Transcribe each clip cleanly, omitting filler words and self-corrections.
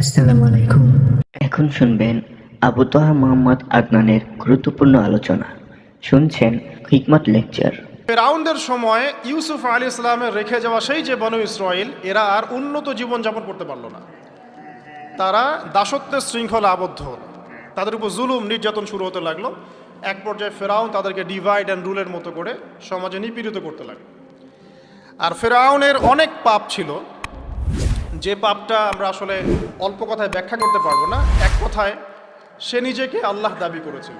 আসসালামু আলাইকুম। এখন শুনবেন আবু তহা মোহাম্মদ আদনানের গুরুত্বপূর্ণ আলোচনা। শুনছেন হিকমত লেকচার। ফেরাউনদের সময় ইউসুফ আলী ইসলামের রেখে যাওয়া সেই যে বনু ইসরাইল, এরা আর উন্নত জীবনযাপন করতে পারল না। তারা দাসত্বের শৃঙ্খলা আবদ্ধ হল, তাদের উপর জুলুম নির্যাতন শুরু হতে লাগলো। এক পর্যায়ে ফেরাউন তাদেরকে ডিভাইড অ্যান্ড রুলের মতো করে সমাজে নিপীড়িত করতে লাগলো। আর ফেরাউনের অনেক পাপ ছিল, যে পাপটা আমরা আসলে অল্প কথায় ব্যাখ্যা করতে পারবো না। এক কথায় সে নিজেকে আল্লাহ দাবি করেছিল।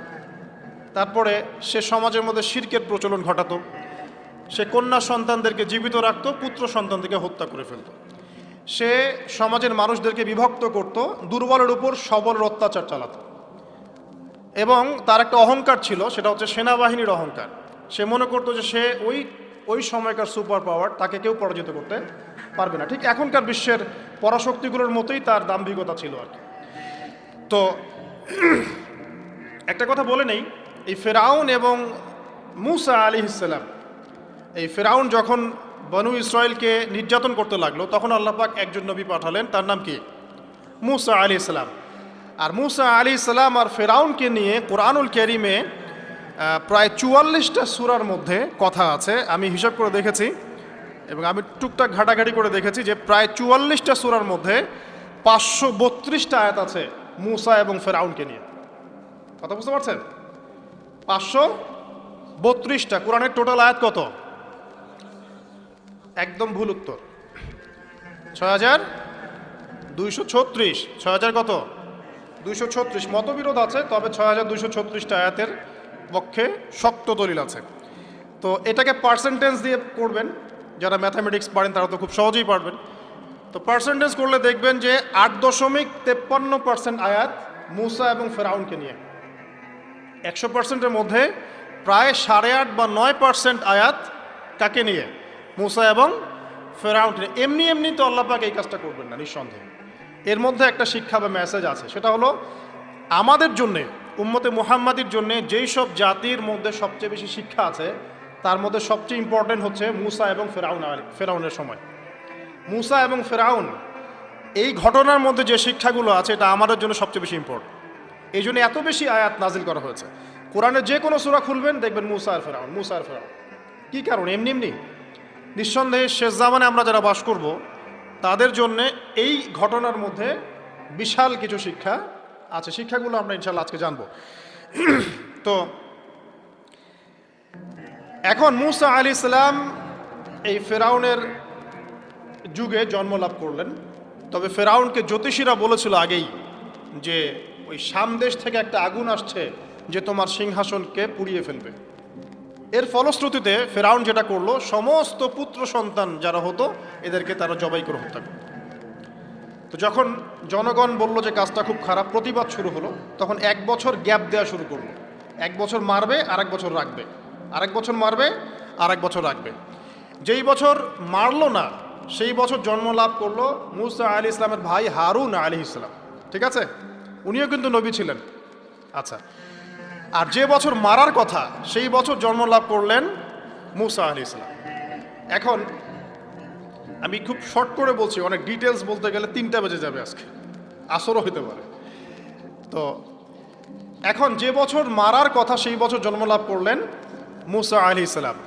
তারপরে সে সমাজের মধ্যে শিরকের প্রচলন ঘটাতো। সে কন্যা সন্তানদেরকে জীবিত রাখত, পুত্র সন্তানদেরকে হত্যা করে ফেলত। সে সমাজের মানুষদেরকে বিভক্ত করত, দুর্বলের উপর সবলের অত্যাচার চালাতো। এবং তার একটা অহংকার ছিল, সেটা হচ্ছে সেনাবাহিনীর অহংকার। সে মনে করতো যে সে ওই সময়কার সুপার পাওয়ার, তাকে কেউ পরাজিত করতে পারবে না। ঠিক এখনকার বিশ্বের পরাশক্তিগুলোর মতোই তার দাম্ভিকতা ছিল আর কি। তো একটা কথা বলে নেই, এই ফেরাউন এবং মূসা আলাইহিসসালাম, এই ফেরাউন যখন বনু ইসরায়েলকে নির্যাতন করতে লাগলো, তখন আল্লাহ পাক একজন নবী পাঠালেন, তার নাম কি? মূসা আলাইহিস সালাম। আর মূসা আলাইহিস সালাম আর ফেরাউনকে নিয়ে কোরআনুল কারীমে প্রায় 44টা সূরার মধ্যে কথা আছে। আমি হিসাব করে দেখেছি এবং আমি টুকটাক ঘাটাঘাটি করে দেখেছি যে প্রায় 44টা সূরার মধ্যে 532টা আয়াত আছে মূসা এবং ফেরাউনকে নিয়ে। কথা বুঝতে পারছেন? 532টা। কোরআনের টোটাল আয়াত কত? একদম ভুল উত্তর, 6236। 6000 কত? 236। মতবিরোধ আছে, তবে 6236টা আয়াতের পক্ষে শক্ত দলিল আছে। তো এটাকে পার্সেন্টেজ দিয়ে করবেন, যারা ম্যাথামেটিক্স পারেন তারা তো খুব সহজেই পারবেন। তো পার্সেন্টেজ করলে দেখবেন যে 8.53% আয়াত মূসা এবং ফেরাউনকে নিয়ে। 100%-এর মধ্যে প্রায় 8.5 বা 9% আয়াত কাকে নিয়ে? মূসা এবং ফেরাউনকে নিয়ে। এমনি এমনি তো আল্লাহ পাক এই কাজটা করবেন না, নিঃসন্দেহে। এর মধ্যে একটা শিক্ষা বা মেসেজ আছে, সেটা হলো আমাদের জন্যে, উম্মতে মুহাম্মাদির জন্যে যেই সব জাতির মধ্যে সবচেয়ে বেশি শিক্ষা আছে, তার মধ্যে সবচেয়ে ইম্পর্টেন্ট হচ্ছে মূসা এবং ফেরাউনের সময়। মূসা এবং ফেরাউন, এই ঘটনার মধ্যে যে শিক্ষাগুলো আছে, এটা আমাদের জন্য সবচেয়ে বেশি ইম্পর্টেন্ট। এই জন্য এত বেশি আয়াত নাজিল করা হয়েছে। কোরআনের যে কোনো সূরা খুলবেন দেখবেন মূসা আর ফেরাউন, মূসা আর ফেরাউন। কী কারণ? এমনি এমনি নিঃসন্দেহে শেষ জামানে আমরা যারা বাস করব, তাদের জন্যে এই ঘটনার মধ্যে বিশাল কিছু শিক্ষা আছে। শিক্ষাগুলো আমরা ইনশাল্লাহ আজকে জানব। তো এখন মূসা আলাইহিস সালাম এই ফেরাউনের যুগে জন্ম লাভ করলেন। তবে ফেরাউনকে জ্যোতিষীরা বলেছিল আগেই যে ওই সামদেশ থেকে একটা আগুন আসছে যে তোমার সিংহাসনকে পুড়িয়ে ফেলবে। এর ফলশ্রুতিতে ফেরাউন যেটা করলো, সমস্ত পুত্র সন্তান যারা হতো এদেরকে তারা জবাই করে হত্যা করল। তো যখন জনগণ বলল যে কাজটা খুব খারাপ, প্রতিবাদ শুরু হলো, তখন 1 বছর গ্যাপ দেওয়া শুরু করলো। 1 বছর মারবে, আরেক বছর রাখবে, আরেক বছর মারবে, আরেক বছর রাখবে। যেই বছর মারলো না, সেই বছর জন্ম লাভ করলো মূসা আলাইহিস সালামের ভাই হারুন আলাইহিস সালাম। ঠিক আছে? উনিও কিন্তু নবী ছিলেন। আচ্ছা, আর যে বছর মারার কথা, সেই বছর জন্ম লাভ করলেন মূসা আলাইহিস সালাম। এখন আমি খুব শর্ট করে বলছি, অনেক ডিটেলস বলতে গেলে 3টা বেজে যাবে, আজকে আসরও হতে পারে। তো এখন যে বছর মারার কথা, সেই বছর জন্ম লাভ করলেন মূসা আলাইহিস সালাম।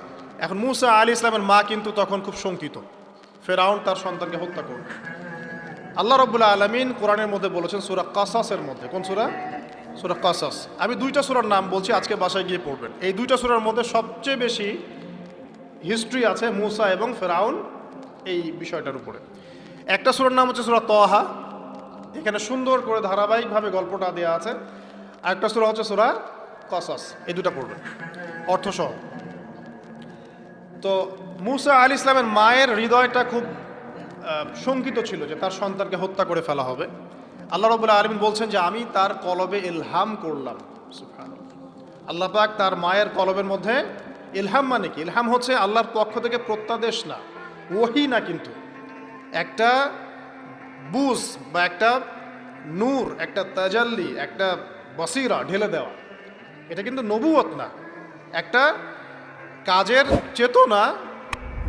এখন মূসা আলাইহিস সালামের মা কিন্তু তখন খুব শঙ্কিত, ফেরাউন তার সন্তানকে হত্যা করবে। আল্লাহ রাব্বুল আলামিন কোরআনের মধ্যে বলেছেন সূরা কাসাসের মধ্যে। কোন সূরা? সূরা কাসাস। আমি 2টা সূরার নাম বলছি, আজকে বাসায় গিয়ে পড়বেন। এই 2টা সূরার মধ্যে সবচেয়ে বেশি হিস্ট্রি আছে মূসা এবং ফেরাউন এই বিষয়টার উপরে। একটা সূরার নাম হচ্ছে সূরা তাহা, এখানে সুন্দর করে ধারাবাহিকভাবে গল্পটা দেওয়া আছে। আরেকটা সূরা হচ্ছে সূরা কাসাস। এই 2টা পড়বেন অর্থসহ। তো মূসা আলাইহিস সালামের মায়ের হৃদয়টা খুব শঙ্কিত ছিল যে তার সন্তানকে হত্যা করে ফেলা হবে। আল্লাহ রাব্বুল আলামিন বলছেন যে আমি তার কলবে ইলহাম করলাম। সুবহানাল্লাহ। আল্লাহ পাক তার মায়ের কলবের মধ্যে ইলহাম, মানে কি? ইলহাম হচ্ছে আল্লাহর পক্ষ থেকে প্রত্যাদেশ না, ওহী না, কিন্তু একটা বুঝ বা একটা নূর, একটা তাজাল্লি, একটা বসিরা ঢেলে দেওয়া। এটা কিন্তু নবুয়ত না, একটা কাজের চেতনা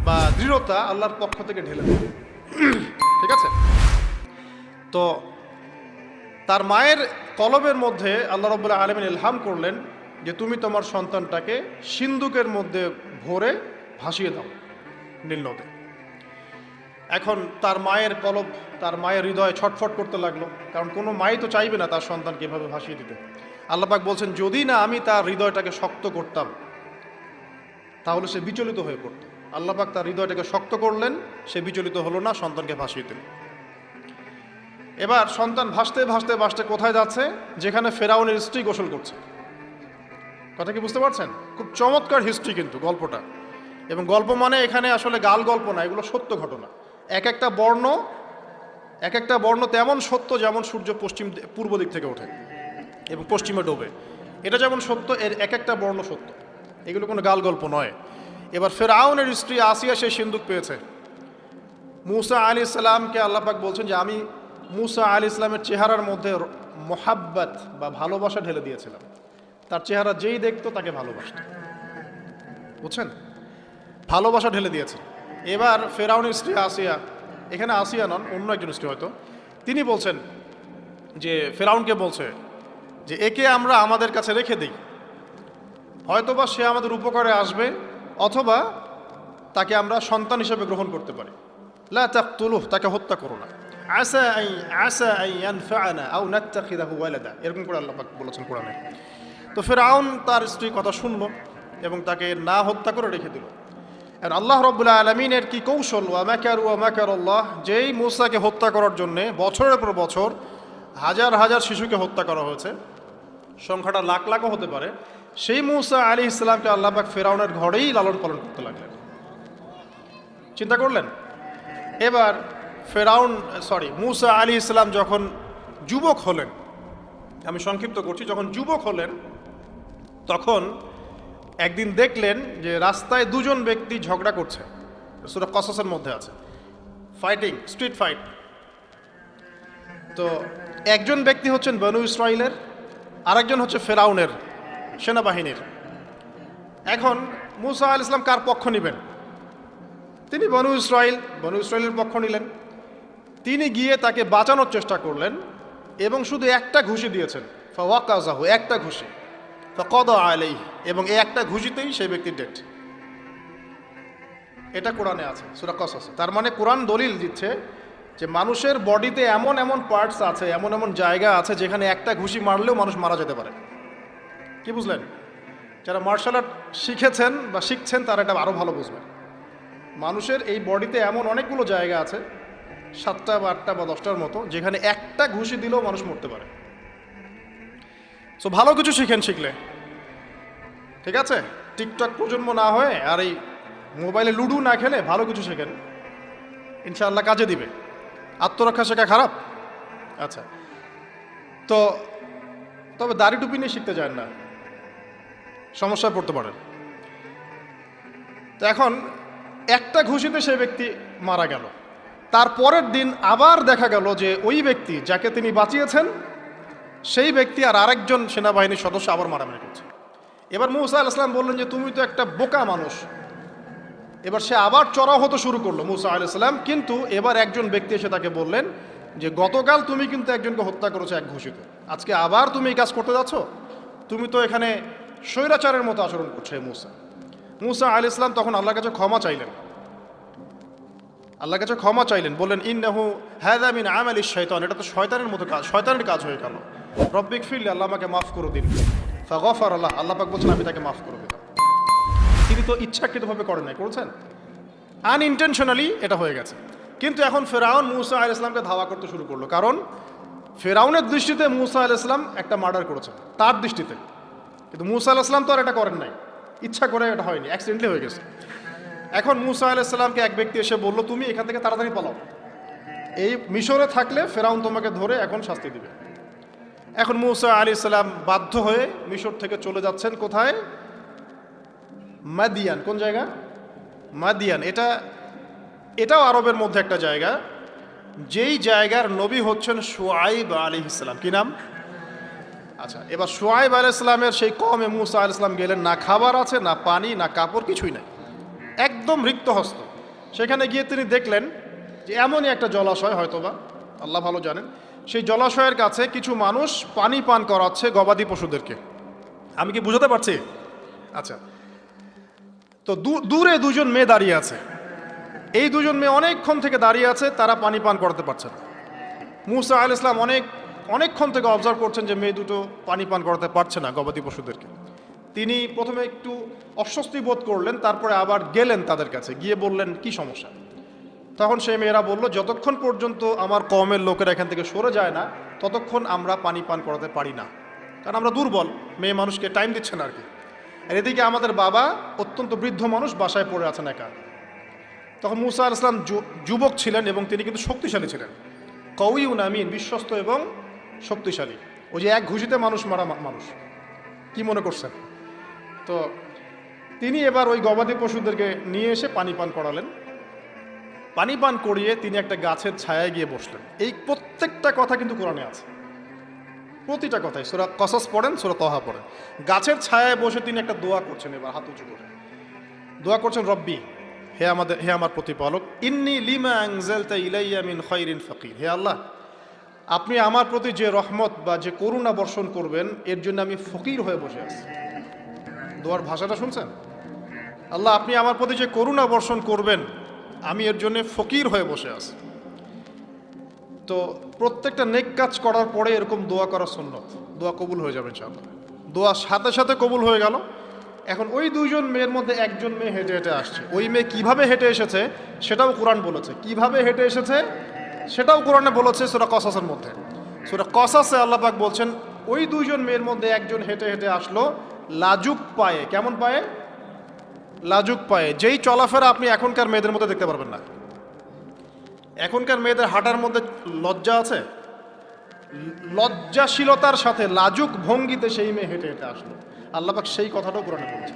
বা দৃঢ়তা আল্লাহর পক্ষ থেকে ঢেলে দেওয়া। ঠিক আছে? তো তার মায়ের কলবের মধ্যে আল্লাহ রাব্বুল আলামিন ইলহাম করলেন যে তুমি তোমার সন্তানটাকে সিন্দুকের মধ্যে ভরে ভাসিয়ে দাও নীল নদে। এখন তার মায়ের কলব, তার মায়ের হৃদয় ছটফট করতে লাগলো, কারণ কোনো মাই তো চাইবে না তার সন্তানকে এভাবে ভাসিয়ে দিতে। আল্লাহ পাক বলছেন যদি না আমি তার হৃদয়টাকে শক্ত করতাম তাহলে সে বিচলিত হয়ে পড়ত। আল্লাহ পাক তার হৃদয়টাকে শক্ত করলেন, সে বিচলিত হলো না, সন্তানকে ভাসিয়ে দিলেন। এবার সন্তান ভাসতে ভাসতে ভাসতে কোথায় যাচ্ছে? যেখানে ফেরাউনের স্ত্রী গোসল করছে। কথা কি বুঝতে পারছেন? খুব চমৎকার হিস্ট্রি কিন্তু গল্পটা, এবং গল্প মানে এখানে আসলে গাল গল্প না, এগুলো সত্য ঘটনা। এক একটা বর্ণ তেমন সত্য যেমন সূর্য পূর্ব দিক থেকে ওঠে এবং পশ্চিমে ডোবে, এটা যেমন সত্য, এর এক একটা বর্ণ সত্য, এগুলো কোনো গাল গল্প নয়। এবার ফেরাউনের স্ত্রী আসিয়া সেই সিন্দুক পেয়েছে। মূসা আলাইহিস সালামকে আল্লাহ পাক বলছেন যে আমি মূসা আলাইহিস সালামের চেহারার মধ্যে মোহাব্বত বা ভালোবাসা ঢেলে দিয়েছিলাম। তার চেহারা যেই দেখতো তাকে ভালোবাসত, বুঝছেন? ভালোবাসা ঢেলে দিয়েছে। এবার ফেরাউনের স্ত্রী আসিয়া, এখানে আসিয়া নন, অন্য একজন স্ত্রী হয়তো, তিনি বলছেন যে ফেরাউনকে বলছে যে একে আমরা আমাদের কাছে রেখে দিই, হয়তোবা সে আমাদের উপকারে আসবে, অথবা তাকে আমরা সন্তান হিসেবে গ্রহণ করতে পারি। লা তাকতুলুহ, তাকে হত্যা করো না। আসা আন ইয়ানফা'না আও নাত্তাখিযাহু ওয়ালাদা, এরকম করে আল্লাহ পাক বলেছেন কোরআনে। তো ফেরাউন তার স্ত্রী কথা শুনল এবং তাকে না হত্যা করে রেখে দিল। আর আল্লাহ রাব্বুল আলামিনের কি কৌশল! ওয়া মাকারুল্লাহ, যেই মূসাকে হত্যা করার জন্যে বছরের পর বছর হাজার হাজার শিশুকে হত্যা করা হয়েছে, সংখ্যাটা লাখ লাখও হতে পারে, সেই মূসা আলাইহিস সালামকে আল্লাহ পাক ফেরাউনের ঘরেই লালন পালন করতে লাগলেন। চিন্তা করলেন? এবার মূসা আলাইহিস সালাম যখন যুবক হলেন, আমি সংক্ষিপ্ত করছি, যখন যুবক হলেন তখন একদিন দেখলেন যে রাস্তায় দুজন ব্যক্তি ঝগড়া করছে। সূরা কসসের মধ্যে আছে, স্ট্রিট ফাইট। তো একজন ব্যক্তি হচ্ছেন বনু ইসরাইলের, আরেকজন হচ্ছে ফেরাউনের সেনাবাহিনীর। এখন মূসা আলাইহিস সালাম কার পক্ষ নেবেন? তিনি বনু ইসরাইলের পক্ষ নিলেন। তিনি গিয়ে তাকে বাঁচানোর চেষ্টা করলেন এবং শুধু একটা ঘুষি দিয়েছেন, ফাওয়াকাযাহু, একটা ঘুষি, ফাকাদা আলাইহি, এবং এই একটা ঘুষিতেই সেই ব্যক্তির ডেথ। এটা কোরআনে আছে সূরা কসস। তার মানে কোরআন দলিল দিচ্ছে যে মানুষের বডিতে এমন এমন পার্টস আছে, এমন এমন জায়গা আছে যেখানে একটা ঘুষি মারলেও মানুষ মারা যেতে পারে। কি বুঝলেন? যারা মার্শাল আর্ট শিখেছেন বা শিখছেন তারা এটা আরও ভালো বুঝবেন। মানুষের এই বডিতে এমন অনেকগুলো জায়গা আছে, 7টা বা 8টা বা 10টার মতো, যেখানে একটা ঘুষি দিলেও মানুষ মরতে পারে। সো ভালো কিছু শিখলে, ঠিক আছে? টিকটক প্রজন্ম না হয়ে আর এই মোবাইলে লুডু না খেলে ভালো কিছু শেখেন, ইনশাআল্লাহ কাজে দিবে। আত্মরক্ষা শেখা খারাপ? আচ্ছা, তো তবে দাড়ি টুপি নিয়ে শিখতে যান না, সমস্যায় পড়তে পারেন। তো এখন একটা ঘুষিতে সেই ব্যক্তি মারা গেল। তার পরের দিন আবার দেখা গেল যে ওই ব্যক্তি যাকে তিনি বাঁচিয়েছেন সেই ব্যক্তি আর আরেকজন সেনাবাহিনীর সদস্য আবার মারামারি করছে। এবার মূসা আলাইহিস সালাম বললেন যে তুমি তো একটা বোকা মানুষ। এবার সে আবার চড়াও হতে শুরু করলো মূসা আলাইহিস সালাম, কিন্তু এবার একজন ব্যক্তি এসে তাকে বললেন যে গতকাল তুমি কিন্তু একজনকে হত্যা করেছো এক ঘুষিতে, আজকে আবার তুমি এই কাজ করতে যাচ্ছ, তুমি তো এখানে স্বৈরাচারের মতো আচরণ করছো। মূসা আলাইহিস সালাম তখন আল্লাহর কাছে ক্ষমা চাইলেন, বললেন ইন্নাহু হাযা মিন আমালিশ শাইতান, এটা তো শয়তানের মতো কাজ, শয়তানের কাজ হয়ে গেল। রব্বিক ফিরলি, আল্লাহ আমাকে মাফ করে দিন। ফাগফার আল্লাহ, আল্লাহ পাক বলছেন আমি তাকে মাফ করে দিলাম। তিনি তো ইচ্ছাকৃতভাবে করেন নাই, করেছেন আনইনটেনশনালি, এটা হয়ে গেছে। কিন্তু এখন ফেরাউন মূসা আলাইহিস সালামকে ধাওয়া করতে শুরু করলো, কারণ ফেরাউনের দৃষ্টিতে মূসা আলাইহিস সালাম একটা মার্ডার করেছেন তার দৃষ্টিতে, কিন্তু মূসা আলাইহিস সালাম তো আর এটা করেন নাই, ইচ্ছা করে এটা হয়নি, অ্যাক্সিডেন্টলি হয়ে গেছে। এখন মূসা আলাইহিস সালামকে এক ব্যক্তি এসে বলল তুমি এখান থেকে তাড়াতাড়ি পালাও, এই মিশরে থাকলে ফেরাউন তোমাকে ধরে এখন শাস্তি দিবে। এখন মূসা আলাইহিস সালাম বাধ্য হয়ে মিশর থেকে চলে যাচ্ছেন কোথায়? মাদিয়ান। কোন জায়গা? মাদিয়ান। এটাও আরবের মধ্যে একটা জায়গা, যেই জায়গার নবী হচ্ছেন শুআইব আলাইহিস সালাম। কি নাম? আচ্ছা, এবার শুআইব আলাইহিস সালামের সেই কওমে মূসা আলাইহিস সালাম গেলেন, না খাবার আছে, না পানি, না কাপড়, কিছুই নাই, একদম রিক্ত হস্ত। সেখানে গিয়ে তিনি দেখলেন যে এমনই একটা জলাশয়, হয়তোবা আল্লাহ ভালো জানেন, সেই জলাশয়ের কাছে কিছু মানুষ পানি পান করাচ্ছে গবাদি পশুদেরকে। আমি কি বুঝাতে পারছি? আচ্ছা, তো দূরে দুজন মেয়ে দাঁড়িয়ে আছে। এই দুজন মেয়ে অনেকক্ষণ থেকে দাঁড়িয়ে আছে, তারা পানি পান করাতে পারছে না। মুসা আলাইহিস সালাম অনেকক্ষণ থেকে অবজার্ভ করছেন যে মেয়ে দুটো পানি পান করাতে পারছে না গবাদি পশুদেরকে। তিনি প্রথমে একটু অস্বস্তি বোধ করলেন, তারপরে আবার গেলেন তাদের কাছে, গিয়ে বললেন কি সমস্যা। তখন সেই মেয়েরা বলল, যতক্ষণ পর্যন্ত আমার কওমের লোকেরা এখান থেকে সরে যায় না ততক্ষণ আমরা পানি পান করাতে পারি না, কারণ আমরা দুর্বল, মেয়ে মানুষকে টাইম দিচ্ছে না আর কি। আর এদিকে আমাদের বাবা অত্যন্ত বৃদ্ধ মানুষ, বাসায় পড়ে আছেন একা। তখন মুসা আলাইহিস সালাম যুবক ছিলেন এবং তিনি কিন্তু শক্তিশালী ছিলেন, কওয়িউন আমিন, বিশ্বস্ত এবং শক্তিশালী। ওই যে এক ঘুষিতে মানুষ মারা মানুষ, কি মনে করছেন? তো তিনি এবার ওই গবাদি পশুদেরকে নিয়ে এসে পানি পান করালেন। পানি পান করিয়ে তিনি একটা গাছের ছায়ায় গিয়ে বসলেন। এই প্রত্যেকটা কথা কিন্তু কোরআনে আছে, প্রতিটা কথাই। সূরা কসস পড়েন, সূরা তহা পড়েন। গাছের ছায়ায় বসে তিনি একটা দোয়া করছেন, এবার হাত উঁচু করে দোয়া করছেন, রব্বি, হে আমার প্রতিপালক, ইন্নী লিমা আনজালতা ইলাইয়া মিন খায়রিন ফাকির। হে আল্লাহ, আপনি আমার প্রতি যে রহমত বা যে করুণা বর্ষণ করবেন এর জন্য আমি ফকির হয়ে বসে আছি। দোয়ার ভাষাটা শুনছেন? আল্লাহ, আপনি আমার প্রতি যে করুণা বর্ষণ করবেন আমি এর জন্য ফকির হয়ে বসে আছি। তো প্রত্যেকটা নেক কাজ করার পরে এরকম দোয়া করা সুন্নত, দোয়া কবুল হয়ে যাবে ইনশাআল্লাহ। দোয়া সাথে সাথে কবুল হয়ে গেল। এখন ওই দুইজন মেয়ের মধ্যে একজন মেয়ে হেঁটে হেঁটে আসছে। ওই মেয়ে কিভাবে হেঁটে এসেছে সেটাও কোরআন বলেছে, কিভাবে হেঁটে এসেছে সেটাও কোরআনে বলেছে সূরা কসাসের মধ্যে। সূরা কসাসে আল্লাহ পাক বলছেন, ওই দুইজন মেয়ের মধ্যে একজন হেঁটে হেঁটে আসলো লাজুক পায়ে। কেমন পায়ে? লাজুক পায়ে। যেই চলাফেরা আপনি এখনকার মেয়েদের মধ্যে দেখতে পারবেন না। এখনকার মেয়েদের হাঁটার মধ্যে লজ্জা আছে, লজ্জাশীলতার সাথে লাজুক ভঙ্গিতে সেই মেয়ে হেঁটে হেঁটে আসলো। আল্লাহ পাক সেই কথাটাও কোরআনে বলছে।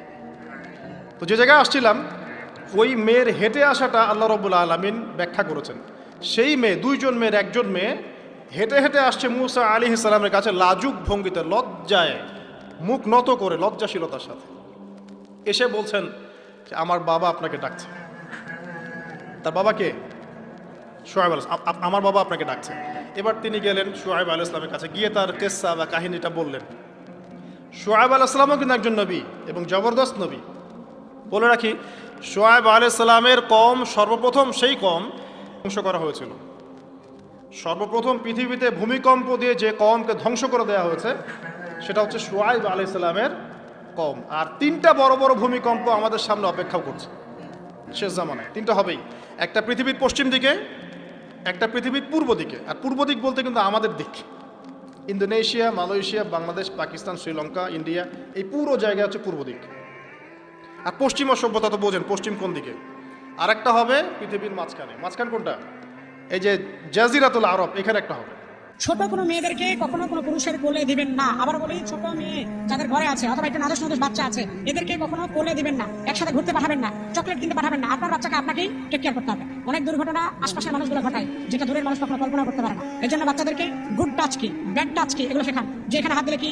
তো যে জায়গায় আসছিলাম, ওই মেয়ের হেঁটে আসাটা আল্লাহ রাব্বুল আলামিন ব্যাখ্যা করেছেন। সেই মেয়ে, দুইজন মেয়ের একজন মেয়ে হেঁটে হেঁটে আসছে মুসা আলাইহিস সালামের কাছে লাজুক ভঙ্গিতে, লজ্জায় মুখ নত করে, লজ্জাশীলতার সাথে এসে বলছেন যে আমার বাবা আপনাকে ডাকছে। তার বাবাকে? শুআয়ব আলাইহিস সালাম, আমার বাবা আপনাকে ডাকছে। এবার তিনি গেলেন শুআয়ব আলাইহিস সালামের কাছে, গিয়ে তার কিসসা বা কাহিনীটা বললেন। শুআয়ব আলাইহিস সালামও কিন্তু একজন নবী এবং জবরদস্ত নবী। বলে রাখি, শুআয়ব আলাইহিস সালামের কওম সর্বপ্রথম সেই কওম ধ্বংস করা হয়েছিল। সর্বপ্রথম পৃথিবীতে ভূমিকম্প দিয়ে যে কওমকে ধ্বংস করে দেওয়া হয়েছে সেটা হচ্ছে শুআয়ব আলাইহিস সালামের কওম। আর তিনটা বড় বড় ভূমিকম্প আমাদের সামনে অপেক্ষাও করছে শেষ জামানায়। তিনটা হবেই, একটা পৃথিবীর পশ্চিম দিকে, একটা পৃথিবীর পূর্ব দিকে। আর পূর্ব দিক বলতে কিন্তু আমাদের দিক, Indonesia, Malaysia, Bangladesh, Pakistan, Sri Lanka, India, এই পুরো জায়গা হচ্ছে পূর্ব দিক। আর পশ্চিমা সভ্যতা তো বোঝেন পশ্চিম কোন দিকে। আর একটা হবে পৃথিবীর মাঝখানে। মাঝখান কোনটা? এই যে জাজিরাতুল আরব, এখানে একটা হবে। ছোট কোনো মেয়েদেরকে কখনো কোনো পুরুষের কোলে দিবেন না। আবার বলি, ছোট মেয়ে যাদের ঘরে আছে অথবা একটা নাদুস নাদুস বাচ্চা আছে, এদেরকে কখনো কোলে দিবেন না, একসাথে ঘুরতে পাঠাবেন না, চকলেট কিনতে পাঠাবেন না। আপনার বাচ্চাকে আপনাকেই টেক কেয়ার করতে হবে। অনেক দুর্ঘটনা আশপাশের মানুষগুলো ঘটায়, যেটা দূরের মানুষ কখনো কল্পনা করতে পারে না। এই জন্য বাচ্চাদেরকে গুড টাচ কি, ব্যাড টাচ কি, এগুলো শেখান। যে এখানে হাত দিলে কি,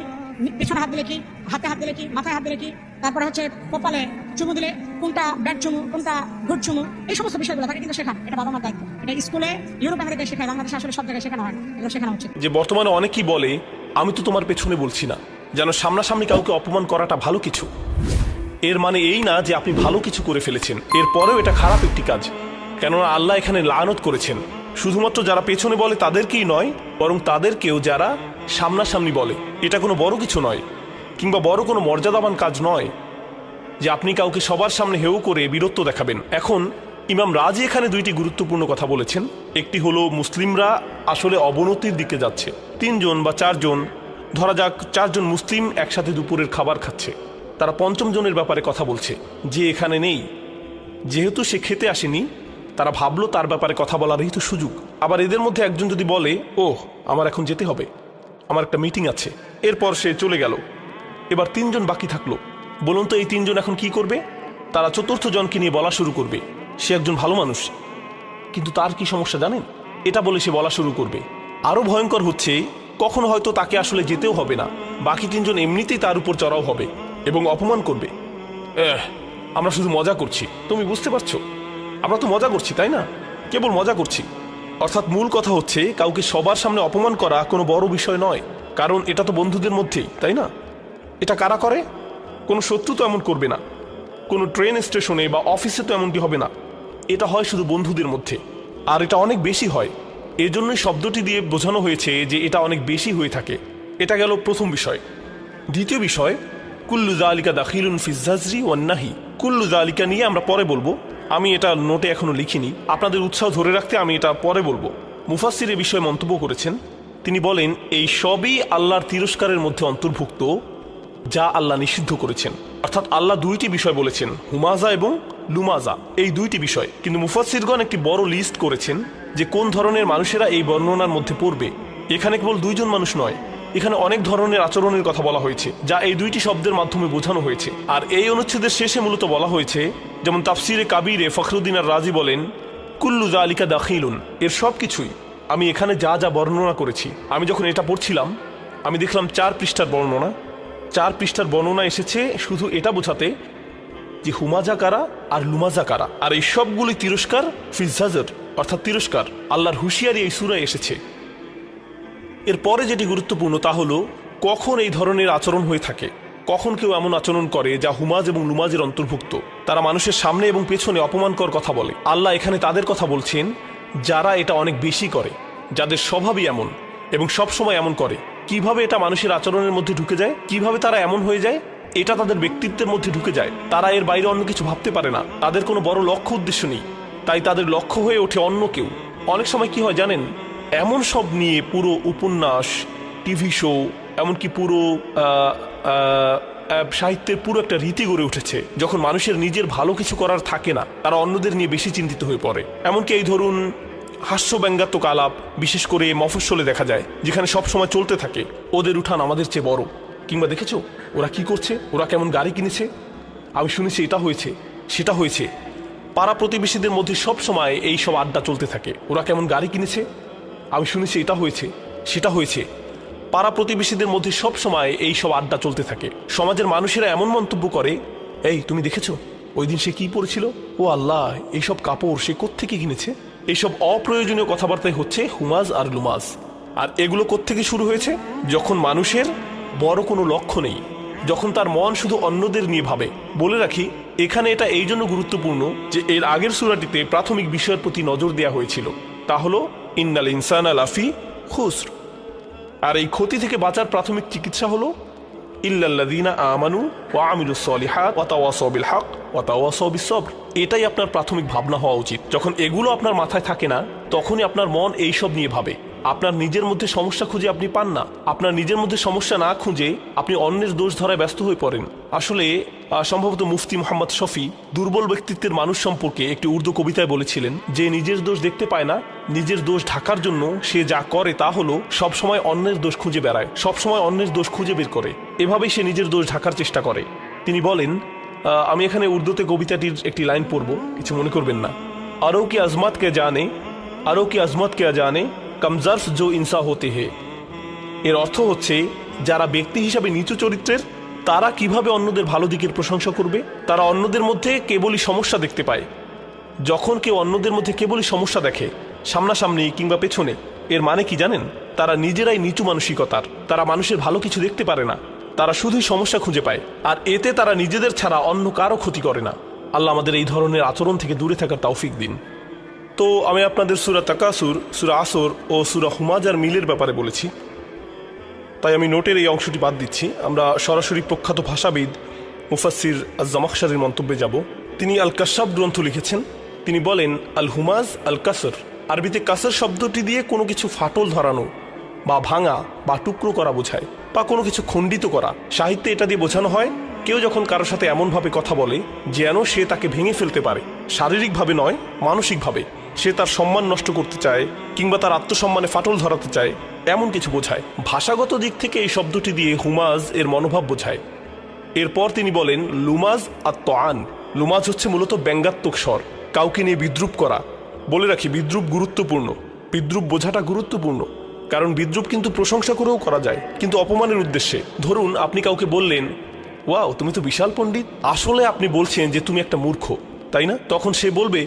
পিছনে হাত দিলে কি, হাতে হাত দিলে কি, মাথায় হাত দিলে কি, তারপরে হচ্ছে কপালে চুমু দিলে কোনটা ব্যাড চুমু, কোনটা গুড চুমু, এই সমস্ত বিষয়গুলো তাকে কিন্তু শেখান। এটা বাবা মার দায়িত্ব। এটা স্কুলে, ইউরোপ আমেরিকায় শেখায়, বাংলাদেশে আসলে সব জায়গায় শেখানো হয় না। এগুলো শেখানো উচিত। যে বর্তমানে অনেকেই বলে, আমি তো তোমার পেছনে বলছি না, যেন সামনাসামনি কাউকে অপমান করাটা ভালো কিছু। এর মানে এই না যে আপনি ভালো কিছু করে ফেলেছেন, এরপরেও এটা খারাপ একটি কাজ। কেননা আল্লাহ এখানে লানত করেছেন শুধুমাত্র যারা পেছনে বলে তাদেরকেই নয়, বরং তাদেরকেও যারা সামনাসামনি বলে। এটা কোনো বড় কিছু নয়, কিংবা বড় কোনো মর্যাদাবান কাজ নয় যে আপনি কাউকে সবার সামনে হেউ করে বীরত্ব দেখাবেন। এখন ইমাম রাজি এখানে দুইটি গুরুত্বপূর্ণ কথা বলেছেন। একটি হলো মুসলিমরা আসলে অবনতির দিকে যাচ্ছে। 3 জন বা 4 জন, ধরা যাক 4 জন মুসলিম একসাথে দুপুরের খাবার খাচ্ছে, তারা 5ম জনের ব্যাপারে কথা বলছে যে এখানে নেই। যেহেতু সে খেতে আসেনি, তারা ভাবলো তার ব্যাপারে কথা বলারই তো সুযোগ। আবার এদের মধ্যে একজন যদি বলে, ওহ আমার এখন যেতে হবে, আমার একটা মিটিং আছে, এরপর সে চলে গেল। এবার 3 জন বাকি থাকলো। বলুন তো এই 3 জন এখন কি করবে? তারা 4র্থ জনকে নিয়ে বলা শুরু করবে, সে একজন ভালো মানুষ, কিন্তু তার কি সমস্যা জানেন? এটা বলে সে বলা শুরু করবে। আরও ভয়ঙ্কর হচ্ছে, কখনো হয়তো তাকে আসলে যেতেও হবে না, বাকি 3 জন এমনিতেই তার উপর চড়াও হবে এবং অপমান করবে। আমরা শুধু মজা করছি, তুমি বুঝতে পারছো? আমরা তো মজা করছি, তাই না? কেবল মজা করছি। অর্থাৎ মূল কথা হচ্ছে কাউকে সবার সামনে অপমান করা কোনো বড় বিষয় নয়, কারণ এটা তো বন্ধুদের মধ্যেই, তাই না? এটা কারা করে? কোনো শত্রু তো এমন করবে না, কোনো ট্রেন স্টেশনে বা অফিসে তো এমনটি হবে না। এটা হয় শুধু বন্ধুদের মধ্যে, আর এটা অনেক বেশি হয়। এজন্যই শব্দটি দিয়ে বোঝানো হয়েছে যে এটা অনেক বেশি হয়ে থাকে। এটা গেল প্রথম বিষয়। দ্বিতীয় বিষয়, কুল্লু যালিকা দাখিলুন ফি যাজরি ওয়ান নাহি। কুল্লু যালিকা নিয়ে আমরা পরে বলবো, আমি এটা নোটে এখনো লিখিনি, আপনাদের উৎসাহ ধরে রাখতে আমি এটা পরে বলবো। মুফাসসির এ বিষয়ে মন্তব্য করেছেন, তিনি বলেন এই সবই আল্লাহর তিরস্কারের মধ্যে অন্তর্ভুক্ত যা আল্লাহ নিষিদ্ধ করেছেন। অর্থাৎ আল্লাহ দুইটি বিষয় বলেছেন, হুমাজা এবং লুমাজা, এই দুইটি বিষয়। কিন্তু মুফাসসিরগণ একটি বড় লিস্ট করেছেন যে কোন ধরনের মানুষেরা এই বর্ণনার মধ্যে পড়বে। এখানে কেবল দুইজন মানুষ নয়, এখানে অনেক ধরনের আচরণের কথা বলা হয়েছে যা এই দুইটি শব্দের মাধ্যমে বোঝানো হয়েছে। আর এই অনুচ্ছেদের শেষে মূলত বলা হয়েছে, যেমন তাফসিরে কাবিরে ফখরুদ্দিন আর রাজি বলেন, কুল্লু যালিকা দাখিলুন, এর সব কিছুই আমি এখানে যা যা বর্ণনা করেছি। আমি যখন এটা পড়ছিলাম আমি দেখলাম 4 পৃষ্ঠার বর্ণনা। 4 পৃষ্ঠার বর্ণনা এসেছে শুধু এটা বোঝাতে যে হুমাজা কারা আর লুমাজা কারা। আর এই সবগুলি তিরস্কার ফিজ জাজর, অর্থাৎ তিরস্কার, আল্লাহর হুঁশিয়ারি এই সূরায় এসেছে। এরপরে যেটি গুরুত্বপূর্ণ তা হলো কখন এই ধরনের আচরণ হয়ে থাকে, কখন কেউ এমন আচরণ করে যা হুমাজ এবং লুমাজের অন্তর্ভুক্ত। তারা মানুষের সামনে এবং পেছনে অপমানকর কথা বলে। আল্লাহ এখানে তাদের কথা বলছেন যারা এটা অনেক বেশি করে, যাদের স্বভাবই এমন এবং সব সময় এমন করে। কিভাবে এটা মানুষের আচরণের মধ্যে ঢুকে যায়, কিভাবে তারা এমন হয়ে যায়, এটা তাদের ব্যক্তিত্বের মধ্যে ঢুকে যায়। তারা এর বাইরে অন্য কিছু ভাবতে পারে না, তাদের কোনো বড় লক্ষ্য উদ্দেশ্য নেই, তাই তাদের লক্ষ্য হয়ে ওঠে অন্য কেউ। অনেক সময় কি হয় জানেন, এমন সব নিয়ে পুরো উপন্যাস, টিভি শো, এমনকি পুরো সাহিত্যের পুরো একটা রীতি গড়ে উঠেছে। যখন মানুষের নিজের ভালো কিছু করার থাকে না, তারা অন্যদের নিয়ে বেশি চিন্তিত হয়ে পড়ে। এমনকি এই ধরুন হাস্য ব্যঙ্গাত্মক আলাপ, বিশেষ করে মফস্বলে দেখা যায়, যেখানে সব সময় চলতে থাকে ওদের উঠান আমাদের চেয়ে বড়, কিংবা দেখেছো ওরা কি করছে, ওরা কেমন গাড়ি কিনেছে, আমি শুনেছি এটা হয়েছে সেটা হয়েছে। পাড়া প্রতিবেশীদের মধ্যে সব সময় এই সব আড্ডা চলতে থাকে, ওরা কেমন গাড়ি কিনেছে, আমি শুনেছি এটা হয়েছে সেটা হয়েছে। পাড়া প্রতিবেশীদের মধ্যে সব সময় এই সব আড্ডা চলতে থাকে। সমাজের মানুষেরা এমন মন্তব্য করে, এই তুমি দেখেছো ওই দিন সে কি পরেছিল, ও আল্লাহ এইসব কাপড় সে কোত্থেকে কিনেছে। এইসব অপ্রয়োজনীয় কথাবার্তাই হচ্ছে হুমাজ আর লুমাজ। আর এগুলো কোত্থেকে শুরু হয়েছে, যখন মানুষের বড় কোনো লক্ষ্য নেই, যখন তার মন শুধু অন্যদের নিয়ে ভাবে। বলে রাখি, এখানে এটা এই জন্য গুরুত্বপূর্ণ যে এর আগের সূরাটিতে প্রাথমিক বিষয়ের প্রতি নজর দেওয়া হয়েছিল, তা হলো ইন্নাল ইনসানা লাফি খুসর। আর এই ক্ষতি থেকে বাঁচার প্রাথমিক চিকিৎসা হলো ইল্লাল্লাযীনা আমানু ওয়া আমিলুস সলিহাত ওয়া তাওয়াসাউ বিল হক ওয়া তাওয়াসাউ বিস সবর। এটাই আপনার প্রাথমিক ভাবনা হওয়া উচিত। যখন এগুলো আপনার মাথায় থাকে না, তখনই আপনার মন এই সব নিয়ে ভাবে। আপনার নিজের মধ্যে সমস্যা খুঁজে আপনি পান না, আপনার নিজের মধ্যে সমস্যা না খুঁজে আপনি অন্যের দোষ ধরায় ব্যস্ত হয়ে পড়েন। আসলে সম্ভবত মুফতি মোহাম্মদ শফি দুর্বল ব্যক্তিত্বের মানুষ সম্পর্কে একটি উর্দু কবিতায় বলেছিলেন যে নিজের দোষ দেখতে পায় না, নিজের দোষ ঢাকার জন্য সে যা করে তা হলো সবসময় অন্যের দোষ খুঁজে বেড়ায়, সবসময় অন্যের দোষ খুঁজে বের করে, এভাবেই সে নিজের দোষ ঢাকার চেষ্টা করে। তিনি বলেন, আমি এখানে উর্দুতে কবিতাটির একটি লাইন পড়ব, কিছু মনে করবেন না। আরও কি আজমত কে জানে, আরও কি আজমত কে জানে কমজর্ফ জো ইনসা হতে হে। এর অর্থ হচ্ছে যারা ব্যক্তি হিসাবে নিচু চরিত্রের তারা কিভাবে অন্যদের ভালো দিকের প্রশংসা করবে। তারা অন্যদের মধ্যে কেবলই সমস্যা দেখতে পায়। যখন কেউ অন্যদের মধ্যে কেবলই সমস্যা দেখে, সামনাসামনি কিংবা পেছনে, এর মানে কি জানেন, তারা নিজেরাই নিচু মানসিকতার, তারা মানুষের ভালো কিছু দেখতে পারে না, তারা শুধুই সমস্যা খুঁজে পায়, আর এতে তারা নিজেদের ছাড়া অন্য কারো ক্ষতি করে না। আল্লাহ আমাদের এই ধরনের আচরণ থেকে দূরে থাকার তৌফিক দিন। তো আমি আপনাদের সূরা তাকাসুর, সূরা আসর ও সূরা হুমাজার মিলের ব্যাপারে বলেছি, তাই আমি নোটের এই অংশটি বাদ দিচ্ছি। আমরা সরাসরি প্রখ্যাত ভাষাবিদ মুফাসসির আজ-জামাখশারির মন্তব্যে যাব। তিনি আল কাশাফ গ্রন্থ লিখেছেন। তিনি বলেন, আল হুমাজ আল কাসর, আরবিতে কাসর শব্দটি দিয়ে কোনো কিছু ফাটল ধরানো বা ভাঙা বা টুকরো করা বোঝায়, বা কোনো কিছু খণ্ডিত করা। সাহিত্যে এটা দিয়ে বোঝানো হয় কেউ যখন কারোর সাথে এমনভাবে কথা বলে যেন সে তাকে ভেঙে ফেলতে পারে, শারীরিকভাবে নয় মানসিকভাবে, সে তার সম্মান নষ্ট করতে চায় কিংবা তার আত্মসম্মানে ফাটল ধরাতে চায়, এমন কিছু বোঝায়। ভাষাগত দিক থেকে এই শব্দটি দিয়ে হুমাজ এর মনোভাব বোঝায়। এরপর তিনি বলেন, লুমাজ আত-তাআন, লুমাজ হচ্ছে মূলত ব্যঙ্গাত্মক স্বর, কাউকে নিয়ে বিদ্রুপ করা। বলে রাখি, বিদ্রুপ গুরুত্বপূর্ণ, বিদ্রুপ বোঝাটা গুরুত্বপূর্ণ, কারণ বিদ্রুপ কিন্তু প্রশংসা করেও করা যায়, কিন্তু অপমানের উদ্দেশ্যে। ধরুন আপনি কাউকে বললেন, ওয়াও তুমি তো বিশাল পণ্ডিত, আসলে আপনি বলছেন যে তুমি একটা মূর্খ, তাই না? তখন সে বলবে,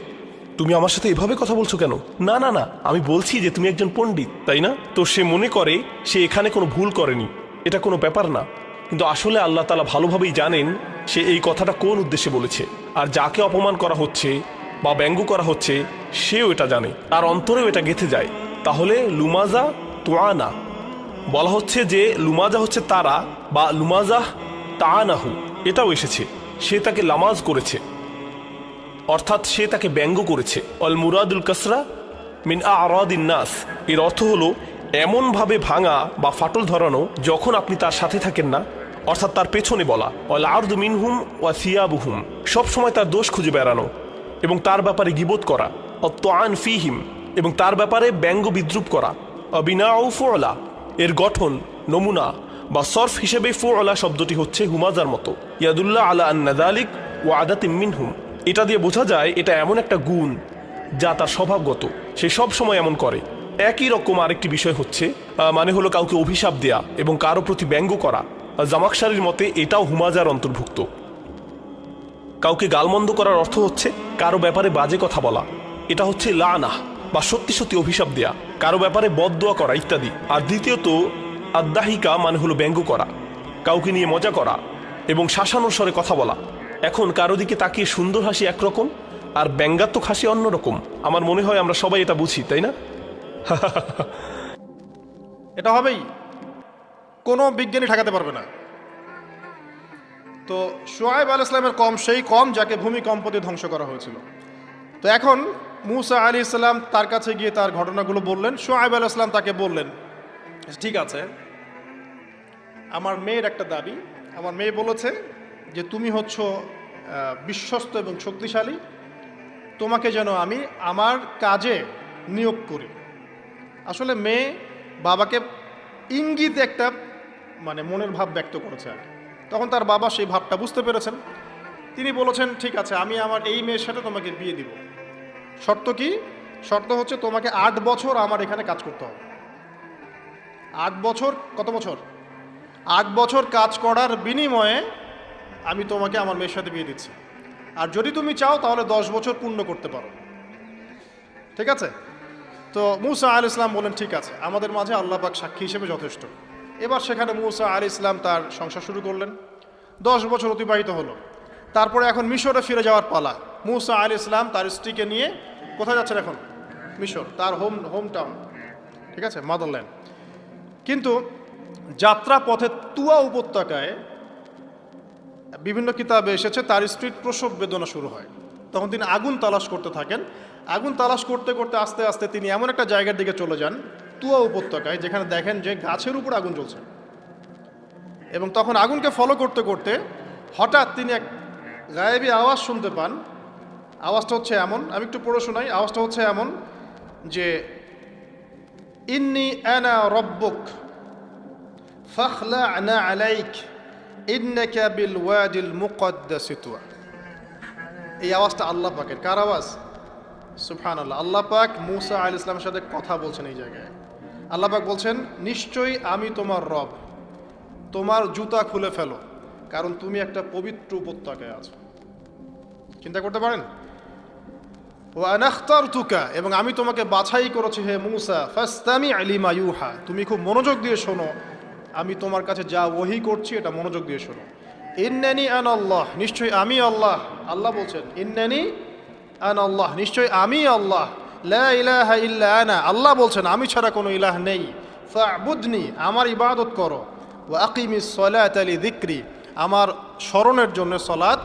তুমি আমার সাথে এভাবে কথা বলছো কেন? না না না, আমি বলছি যে তুমি একজন পণ্ডিত, তাই না? তো সে মনে করে সে এখানে কোনো ভুল করেনি, এটা কোনো ব্যাপার না। কিন্তু আসলে আল্লাহ তাআলা ভালোভাবেই জানেন সে এই কথাটা কোন উদ্দেশ্যে বলেছে, আর যাকে অপমান করা হচ্ছে বা ব্যঙ্গ করা হচ্ছে সেও এটা জানে, তার অন্তরেও এটা গেঁথে যায়। তাহলে লুমাজা তোয়ানা বলা হচ্ছে যে লুমাজা হচ্ছে তারা, বা লুমাজাহ তাআনাহু এটাও এসেছে, সে তাকে লামাজ করেছে, অর্থাৎ সে তাকে ব্যঙ্গ করেছে। অল মুরাদুল কাসরা মিন আরাদিন নাস, এর অর্থ হলো এমনভাবে ভাঙা বা ফাটল ধরানো যখন আপনি তার সাথে থাকেন না, অর্থাৎ তার পেছনে বলা। অল আরদু মিনহুম ওয়া সিয়াবুহুম, সবসময় তার দোষ খুঁজে বেড়ানো এবং তার ব্যাপারে গীবত করা। অত্তাআন ফিহিম, এবং তার ব্যাপারে ব্যঙ্গ বিদ্রুপ করা। অবিনাউ ফুআলা, এর গঠন নমুনা বা সরফ হিসেবে ফুআলা শব্দটি হচ্ছে হুমাজার মতো। ইয়াদুল্লাহ আলা আন্না যালিক ওয়া আদাতিম মিনহুম, এটা দিয়ে বোঝা যায় এটা এমন একটা গুণ যা তার স্বভাবগত, সে সব সময় এমন করে। একই রকম আরেকটি বিষয় হচ্ছে মানে হলো কাউকে অভিশাপ দেয়া এবং কারো প্রতি ব্যঙ্গ করা। জামাকশারির মতে এটাও হুমাজার অন্তর্ভুক্ত। কাউকে গালমন্দ করার অর্থ হচ্ছে কারো ব্যাপারে বাজে কথা বলা, এটা হচ্ছে লানাহ বা সত্যি সত্যি অভিশাপ দেয়া, কারো ব্যাপারে বদদোয়া করা ইত্যাদি। আর দ্বিতীয়ত আদ্দাহিকা মানে হলো ব্যঙ্গ করা, কাউকে নিয়ে মজা করা এবং শাসানোর স্বরে কথা বলা। এখন কারো দিকে তাকিয়ে সুন্দর হাসি একরকম আর ব্যঙ্গাত্মক হাসি অন্যরকম। আমার মনে হয় আমরা সবাই এটা বুঝি, তাই না? এটা হবেই, কোনো বিজ্ঞানী ঠেকাতে পারবে না। তো শুআয়ব আলাইহিস সালামের কম সেই কম যাকে ভূমিকম্প দিয়ে ধ্বংস করা হয়েছিল। তো এখন মূসা আলাইহিস সালাম তার কাছে গিয়ে তার ঘটনাগুলো বললেন। শুআয়ব আলাইহিস সালাম তাকে বললেন, ঠিক আছে, আমার মেয়ের একটা দাবি, আমার মেয়ে বলেছে যে তুমি হচ্ছ বিশ্বস্ত এবং শক্তিশালী, তোমাকে যেন আমি আমার কাজে নিয়োগ করি। আসলে মেয়ে বাবাকে ইঙ্গিত একটা মানে মনের ভাব ব্যক্ত করেছে আর কি। তখন তার বাবা সেই ভাবটা বুঝতে পেরেছেন, তিনি বলেছেন ঠিক আছে, আমি আমার এই মেয়ের সাথে তোমাকে বিয়ে দিব। শর্ত কি? শর্ত হচ্ছে তোমাকে 8 বছর আমার এখানে কাজ করতে হবে। 8 বছর, কত বছর? 8 বছর কাজ করার বিনিময়ে আমি তোমাকে আমার মেয়ের সাথে বিয়ে দিচ্ছি। আর যদি তুমি চাও তাহলে 10 বছর পূর্ণ করতে পারো। ঠিক আছে? তো মূসা আলাইহিস সালাম বলেন ঠিক আছে, আমাদের মাঝে আল্লাহ পাক সাক্ষী হিসেবে যথেষ্ট। এবার সেখানে মূসা আলাইহিস সালাম তার সংসার শুরু করলেন। 10 বছর অতিবাহিত হলো। তারপরে এখন মিশরে ফিরে যাওয়ার পালা। মূসা আলাইহিস সালাম তার স্ত্রীকে নিয়ে কোথায় যাচ্ছেন এখন? মিশর, তার হোম টাউন। ঠিক আছে, মাদারল্যান্ড। কিন্তু যাত্রা পথে তুয়া উপত্যকায় বিভিন্ন কিতাবে এসেছে তার স্ত্রীর প্রসব বেদনা শুরু হয়। তখন তিনি আগুন তালাশ করতে থাকেন। আগুন তালাশ করতে করতে আস্তে আস্তে তিনি এমন একটা জায়গার দিকে চলে যান তুয়া উপত্যকায়, যেখানে দেখেন যে গাছের উপর আগুন জ্বলছে। এবং তখন আগুনকে ফলো করতে করতে হঠাৎ তিনি এক গায়েবী আওয়াজ শুনতে পান। আওয়াজটা হচ্ছে এমন, আমি একটু পড়ে শোনাই। আওয়াজটা হচ্ছে এমন যে ইন্নী আনা রব্বুক ফাখলা'না আলাইক ইন্নাকা বিল ওয়াদিল মুকদ্দাস তুয়া। এই আওয়াজটা আল্লাহ পাকের। কার আওয়াজ? সুবহানাল্লাহ। আল্লাহ পাক মূসা আলাইহিস সালামের সাথে কথা বলছেন এই জায়গায়। আল্লাহ পাক বলছেন, নিশ্চয়ই আমি তোমার রব, তোমার জুতা খুলে ফেলো, কারণ তুমি একটা পবিত্র উপত্যকায় আছো। চিন্তা করতে পারেন? ওয়া আনা ইখতারতুকা, এবং আমি তোমাকে বাছাই করেছি হে মূসা, ফাসতামি' লিমা ইউহা, তুমি খুব মনোযোগ দিয়ে শোনো, আমি তোমার কাছে যা ওহী করছি এটা মনোযোগ দিয়ে শোনো। ইন্নানি আনা আল্লাহ, নিশ্চয়ই আমি আল্লাহ। আল্লাহ বলছেন ইন্নানি আনা আল্লাহ, নিশ্চয়ই আমি আল্লাহ। লা ইলাহা ইল্লা আনা, আল্লাহ বলছেন আমি ছাড়া কোনো ইলাহ নেই। ফা'বুদনি, আমার ইবাদত করো। ওয়া আকিমিস সালাতা লিযিকরি, আমার স্মরণের জন্য সালাত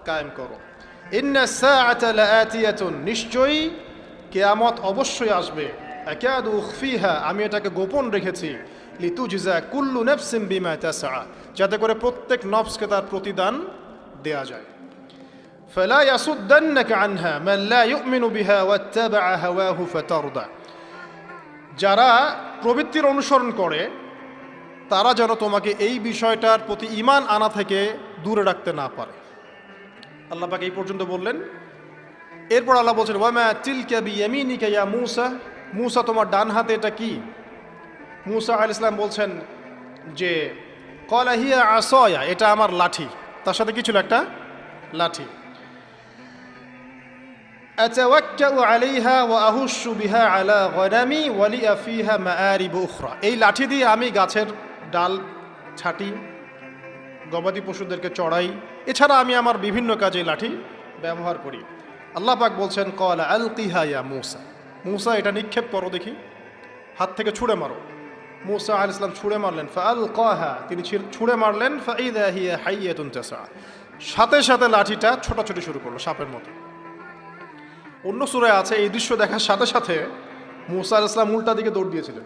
কায়েম করো। ইন্নাস সাআতা লাআতিয়াতুন, নিশ্চয়ই কিয়ামত অবশ্যই আসবে। আকাদু উখফিহা, আমি এটাকে গোপন রেখেছি। লিতুজজা কুল্লু নাফসিন বিমা তাসআ, যাতে করে প্রত্যেক নফসকে তার প্রতিদান দেয়া যায়। ফালা ইয়াসুদ্দান্নাকা আনহা মান লা ইউমিনু বিহা ওয়াত্তাবা'a হাওয়াহু ফাতারদা, যারা প্রবৃত্তির অনুসরণ করে তারা যেন তোমাকে এই বিষয়টার প্রতি ঈমান আনা থেকে দূরে রাখতে না পারে। আল্লাহ পাক এই পর্যন্ত বললেন। এরপর আল্লাহ বলছেন ওয়ামা তিলকা বিয়ামিনিকা ইয়া মূসা, মূসা তোমার ডান হাতে এটা কি? মূসা আলাইহিস সালাম বলছেন যে ক্বালা হিয়া আসায়া, এটা আমার লাঠি। তার সাথে কি ছিল? একটা লাঠি। আতাওয়াক্কাউ আলাইহা ওয়া আহুশু বিহা আলা গনামি ওয়া লিয়া ফিহা মাআরিব উখরা। এই লাঠি দিয়ে আমি গাছের ডাল ছাঁটি, গবাদি পশুদেরকে চড়াই, এছাড়া আমি আমার বিভিন্ন কাজে লাঠি ব্যবহার করি। আল্লাহ পাক বলছেন ক্বালা আলকিহা ইয়া মূসা, মূসা এটা নিক্ষেপ করো দেখি, হাত থেকে ছুঁড়ে মারো। মূসা আলাইহিস সালাম ছুঁড়ে মারলেন, ফাআলকাহা, তিনি ছুঁড়ে মারলেন, ফাইযা হিয়া হাইয়াতুন তাসা, সাথে সাথে লাঠিটা ছোটাছুটি শুরু করলো সাপের মতো। অন্য সূরায় আছে এই দৃশ্য দেখার সাথে সাথে মূসা আলাইহিস সালাম উল্টা দিকে দৌড় দিয়েছিলেন।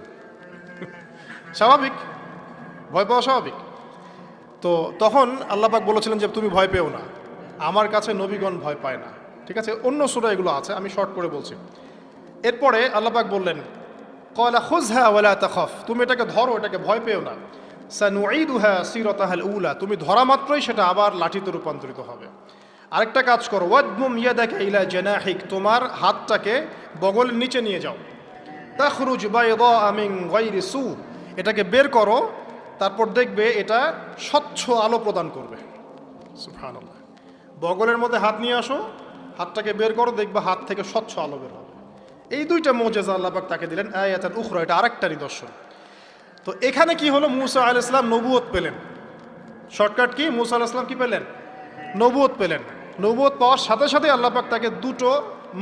স্বাভাবিক, ভয় পাওয়া স্বাভাবিক। তো তখন আল্লাহ পাক বলেছিলেন যে তুমি ভয় পেও না, আমার কাছে নবীগণ ভয় পায় না। ঠিক আছে, অন্য সূরা এগুলো আছে, আমি শর্ট করে বলছি। এরপরে আল্লাহ পাক বললেন ক্বালা খুযহা ওয়ালা তাখাফ, তুমি এটাকে ধরো, এটাকে ভয় পেও না। সানুঈদুহা সিরাতাহাল উলা, তুমি ধরা মাত্রই সেটা আবার লাঠিতে রূপান্তরিত হবে। আরেকটা কাজ করো, ওয়াদমুম ইয়াদাকা ইলা জানাহিক, তোমার হাতটাকে বগলের নিচে নিয়ে যাও। তাখরুজ বাইদা মিন গায়রি সু, এটাকে বের করো, তারপর দেখবে এটা স্বচ্ছ আলো প্রদান করবে। সুবহানাল্লাহ, বগলের মধ্যে হাত নিয়ে আসো, হাতটাকে বের করো, দেখবে হাত থেকে স্বচ্ছ আলো বের হবে। এই দুইটা মুজিজা আল্লাহ পাক তাকে দিলেন, আয়াতুল উখরা, এটা আরেকটা নিদর্শন। তো এখানে কি হলো, মূসা আলাইহিস সালাম নবুয়ত পেলেন। শর্টকাট কি, মূসা আলাইহিস সালাম কি পেলেন? নবুয়ত পেলেন। নবুয়ত পাওয়ার সাথে সাথে আল্লাহ পাক তাকে দুটো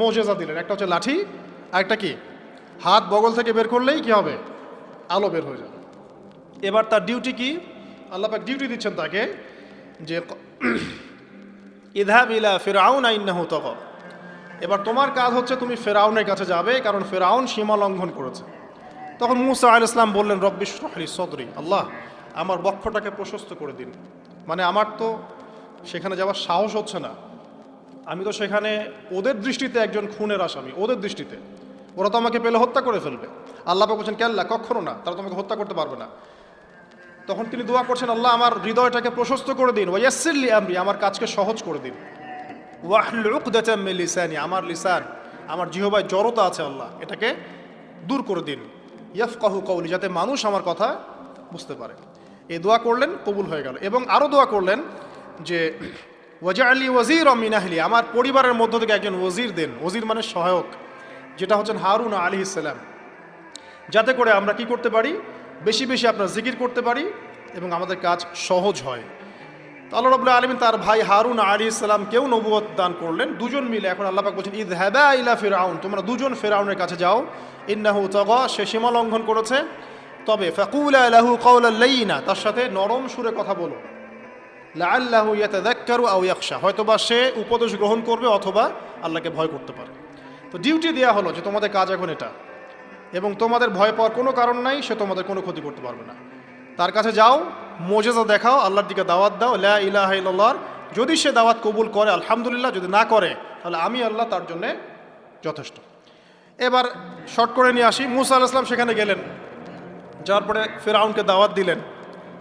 মুজিজা দিলেন, একটা হচ্ছে লাঠি, আরেকটা কি, হাত বগল থেকে বের করলেই কি হবে, আলো বের হয়ে যাবে। এবার তার ডিউটি কি, আল্লাহ পাক ডিউটি দিচ্ছেন তাকে যে ইযহাব ইলা ফিরআউন ইন্নাহু তাগা, এবার তোমার কাজ হচ্ছে তুমি ফেরাউনের কাছে যাবে, কারণ ফেরাউন সীমা লঙ্ঘন করেছে। তখন মূসা আলাইহিস সালাম বললেন রব্বি ইশরাহ লি সদরি, আল্লাহ আমার বক্ষটাকে প্রশস্ত করে দিন। মানে আমার তো সেখানে যাওয়ার সাহস হচ্ছে না, আমি তো সেখানে ওদের দৃষ্টিতে একজন খুনের আসামি, ওদের দৃষ্টিতে ওরা তো আমাকে পেলে হত্যা করে ফেলবে। আল্লাহ পাক বলছেন কেল্লা, কখনো না, তারা তোমাকে হত্যা করতে পারবে না। তখন তিনি দোয়া করছেন, আল্লাহ আমার হৃদয়টাকে প্রশস্ত করে দিন, ওয়া ইয়াসসির লি আমরি, আমার কাজকে সহজ করে দিন। ওয়াহলুল উকদাতাম মিন লিসানি, আমার লিসান, আমার জিহ্বায় জড়তা আছে আল্লাহ, এটাকে দূর করে দিন। ইয়াফকাহু কওলি, যাতে মানুষ আমার কথা বুঝতে পারে। এই দোয়া করলেন, কবুল হয়ে গেল। এবং আরও দোয়া করলেন যে ওয়াজআলি ওয়াজিরাম মিন আহলি, আমার পরিবারের মধ্য থেকে একজন ওয়াজির দেন। ওয়াজির মানে সহায়ক, যেটা হচ্ছেন হারুন আলাইহিস সালাম, যাতে করে আমরা কি করতে পারি, বেশি বেশি আপনার জিকির করতে পারি এবং আমাদের কাজ সহজ হয়। তো আল্লাহ রাব্বুল আলামিন তার ভাই হারুন আলাইহিস সালামকেও নবুয়ত দান করলেন, দুজন মিলে। এখন আল্লাহ পাক বলছেন ইযহাবা ইলা ফিরআউন, তোমরা দুজন ফিরআউনের কাছে যাও, ইন্নাহু তাগা, সে সীমা লঙ্ঘন করেছে, তবে ফাকুলা লাহু কাওলাল লাইয়িনা, তার সাথে নরম সুরে কথা বলো, লাআল্লাহু ইয়াতাযাক্কারু আও ইয়াখশা, হয়তোবা সে উপদেশ গ্রহণ করবে অথবা আল্লাহকে ভয় করতে পারে। তো ডিউটি দেওয়া হলো যে তোমাদের কাজ এখন এটা, এবং তোমাদের ভয় পাওয়ার কোনো কারণ নাই, সে তোমাদের কোনো ক্ষতি করতে পারবে না। তার কাছে যাও, মুজিজা দেখাও, আল্লাহর দিকে দাওয়াত দাও, লা ইলাহা ইল্লাল্লাহ। যদি সে দাওয়াত কবুল করে আলহামদুলিল্লাহ, যদি না করে তাহলে আমি আল্লাহ তার জন্য যথেষ্ট। এবার শর্ট করে নিয়ে আসি, মূসা আলাইহিস সালাম সেখানে গেলেন, যাওয়ার পরে ফিরআউনকে দাওয়াত দিলেন।